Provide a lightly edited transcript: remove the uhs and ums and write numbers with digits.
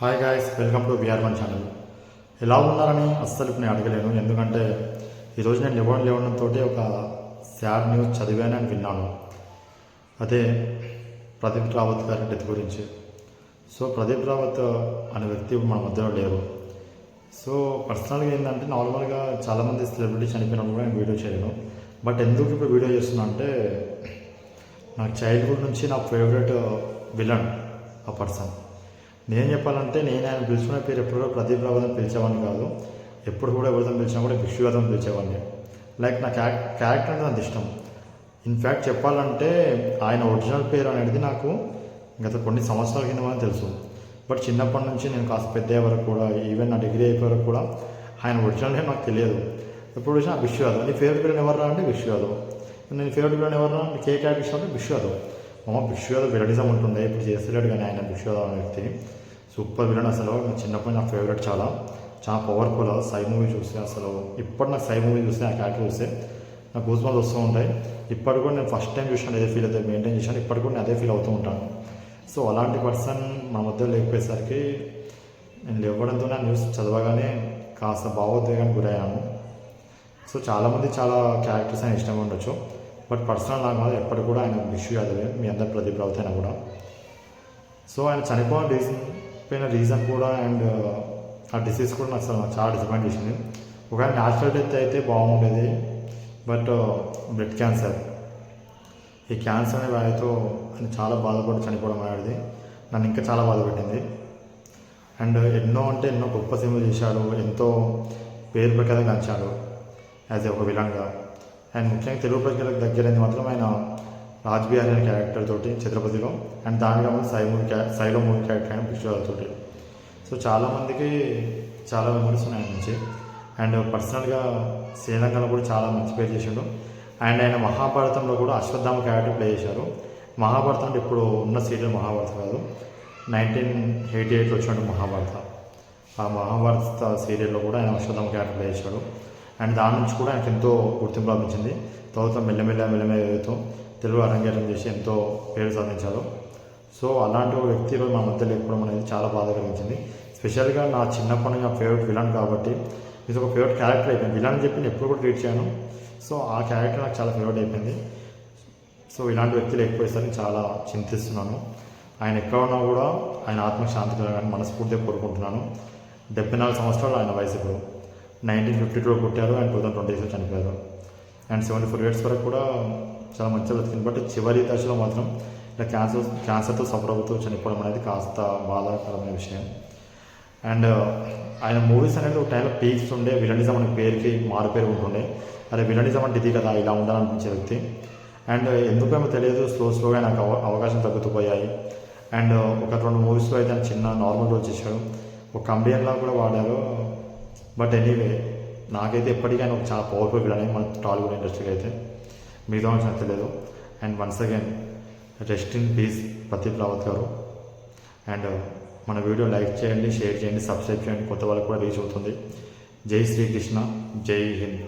Hi guys, welcome to విఆర్1 channel. ఎలా ఉన్నారని అస్సలు ఇప్పుడు నేను అడగలేను. ఎందుకంటే ఈరోజు నేను లేవడంతో ఒక సాడ్ న్యూస్ చదివాను అని విన్నాను. అదే ప్రదీప్ రావత్ గారి డెత్ గురించి. సో ప్రదీప్ రావత్ అనే వ్యక్తి మన మధ్యలో లేరు. సో పర్సనల్గా ఏంటంటే నార్మల్గా చాలామంది సెలబ్రిటీ చనిపోయినప్పుడు కూడా నేను వీడియో చేయను. బట్ ఎందుకు ఇప్పుడు వీడియో చేస్తున్నా అంటే నాకు చైల్డ్హుడ్ నుంచి నా ఫేవరెట్ విలన్ ఆ పర్సన్. నేను చెప్పాలంటే నేను ఆయన పిలుచుకునే పేరు ఎప్పుడు కూడా ప్రదీప్ రావత్ అని పిలిచేవాడిని కాదు. ఎప్పుడు కూడా ఎవరితో పిలిచినా కూడా విశ్వనాథ్ అని పిలిచేవాడిని. లైక్ నా క్యారెక్టర్ అంటే నాకు ఇష్టం. ఇన్ఫ్యాక్ట్ చెప్పాలంటే ఆయన ఒరిజినల్ పేరు అనేది నాకు గత కొన్ని సంవత్సరాల కింద తెలుసు. బట్ చిన్నప్పటి నుంచి నేను కాస్త పెద్ద వరకు కూడా, ఈవెన్ నా డిగ్రీ అయిపోయే వరకు కూడా ఆయన ఒరిజినల్ నేమ్ నాకు తెలియదు. ఎప్పుడు చూసినా విశ్వనాథ్. నీ ఫేవరెట్ విలన్ ఎవరు అంటే విశ్వనాథ్. నేను ఫేవరెట్ విలన్ ఎవరు కే క్యారెక్టర్ ఇష్టం అంటే విశ్వనాథ్. విశ్వనాథ్ విలనిజం ఉంటుండే, ఇప్పుడు చేస్తలేడు కానీ ఆయన విశ్వనాథ్ అనే వ్యక్తి సూపర్ విలన్. అసలు చిన్నప్పుడు నా ఫేవరెట్ చాలా పవర్ఫుల్. సై మూవీ చూస్తే అసలు ఇప్పుడు నాకు సై మూవీ చూస్తే ఆ క్యారెక్టర్ చూస్తే నాకు గూస్ బంప్స్ వస్తూ ఉంటాయి. ఇప్పటికి కూడా నేను ఫస్ట్ టైం చూసినా అదే ఫీల్ అయితే మెయింటైన్ చేశాను. ఇప్పటికి కూడా నేను అదే ఫీల్ అవుతూ ఉంటాను. సో అలాంటి పర్సన్ మన మధ్య లేకపోయేసరికి నేను లేవడంతో నా న్యూస్ చదవగానే కాస్త భావోద్వేగానికి గురయ్యాను. సో చాలామంది చాలా క్యారెక్టర్స్ ఆయన ఇష్టంగా ఉండొచ్చు. బట్ పర్సనల్ నాకు మాత్రం ఎప్పటికి కూడా ఆయన విష్యూ యాదవే, మీ అందరు ప్రదీప్ రావత్ అయినా కూడా. సో ఆయన చనిపోయిన రీజన్ కూడా అండ్ ఆ డిసీజ్ కూడా నాకు అసలు చాలా డిసప్పాయింట్ చేసింది. ఒకవేళ న్యాచురల్ డెత్ అయితే బాగుండేది. బట్ బ్లడ్ క్యాన్సర్, ఈ క్యాన్సర్ అనే వ్యాధితో ఆయన చాలా బాధపడి చనిపోవడం అనేది నన్ను ఇంకా చాలా బాధపెట్టింది. అండ్ ఎన్నో గొప్ప సినిమాలు చేశాడు, ఎంతో పేరు ప్రఖ్యాతం గంచాడు యాజ్ ఒక విలన్గా. అండ్ ముఖ్యంగా తెలుగు ప్రజలకు దగ్గరైంది మాత్రం ఆయన రాజ్బిహారీ అనే క్యారెక్టర్ తోటి ఛత్రపతిలో, అండ్ దానిగా సైలో మూవీ క్యారెక్టర్ అయిన విశ్వనాథ్ తోటి. సో చాలామందికి చాలా మెమరీస్ ఉన్నాయి ఆయన నుంచి. అండ్ పర్సనల్గా శ్రీలంకలో కూడా చాలా మంచి పేరు చేశాడు. అండ్ ఆయన మహాభారతంలో కూడా అశ్వత్థామ క్యారెక్టర్ ప్లే చేశారు. మహాభారతం అంటే ఇప్పుడు ఉన్న సీరియల్ మహాభారత కాదు, 1988లో వచ్చినట్టు మహాభారత. ఆ మహాభారత సీరియల్లో కూడా ఆయన అశ్వత్థామ క్యారెక్టర్ ప్లే చేశాడు. అండ్ దాని నుంచి కూడా ఆయనకు ఎంతో గుర్తింపు లభించింది. తర్వాత మెల్లమెల్లతో తెలుగు అరంగేట్రం చేసి ఎంతో పేరు సాధించారు. సో అలాంటి ఒక వ్యక్తి మన మధ్య లేకపోవడం అనేది చాలా బాధ కలిగించింది. స్పెషల్గా నా చిన్నప్పటి నుంచి నా ఫేవరెట్ విలన్ కాబట్టి ఇది ఒక ఫేవరెట్ క్యారెక్టర్ అయిపోయింది. విలన్ చెప్పి నేను ఎప్పుడు కూడా ట్రీట్ చేయను. సో ఆ క్యారెక్టర్ నాకు చాలా ఫేవరెట్ అయిపోయింది. సో ఇలాంటి వ్యక్తి లేకపోయేసరికి చాలా చింతిస్తున్నాను. ఆయన ఎక్కడ ఉన్నా కూడా ఆయన ఆత్మకు శాంతి కలగాలని మనస్ఫూర్తిగా కోరుకుంటున్నాను. 74 సంవత్సరాలు ఆయన వయసు. ఇప్పుడు 1952లో పుట్టారు అండ్ 2020లో చనిపోయారు. అండ్ 74 years వరకు కూడా చాలా మంచిగా బ్రతికింది. బట్ చివరి దశలో మాత్రం ఇలా క్యాన్సర్తో సఫర్ అవుతూ చనిపోవడం అనేది కాస్త బాధాకరమైన విషయం. అండ్ ఆయన మూవీస్ అనేది ఒక టైంలో పీక్స్ ఉండే, విలనిజం అనే పేరుకి మారు పేరు ఉంటుండే. అరే విలనిజం అంటే ఇది కదా, ఇలా ఉండాలనిపించే వ్యక్తి. అండ్ ఎందుకేమో తెలియదు, స్లోగా నాకు అవకాశం తగ్గుతూ పోయాయి. అండ్ ఒక 2 మూవీస్లో అయితే చిన్న నార్మల్ రోల్ చేశాడు, ఒక కంబియన్లా కూడా వాడారు. బట్ ఎనీవే నాకైతే ఎప్పటికైనా ఒక చాలా పవర్ఫుల్ విలన్ మన టాలీవుడ్ ఇండస్ట్రీకి అయితే. మిగతా నాకు తెలియదు. And once again rest in peace Pradeep Rawat గారు. అండ్ మన వీడియో లైక్ చేయండి, షేర్ చేయండి, సబ్స్క్రైబ్ చేయండి. కొత్త వాళ్ళకి కూడా రీచ్ అవుతుంది. జై శ్రీకృష్ణ, జై హింద్.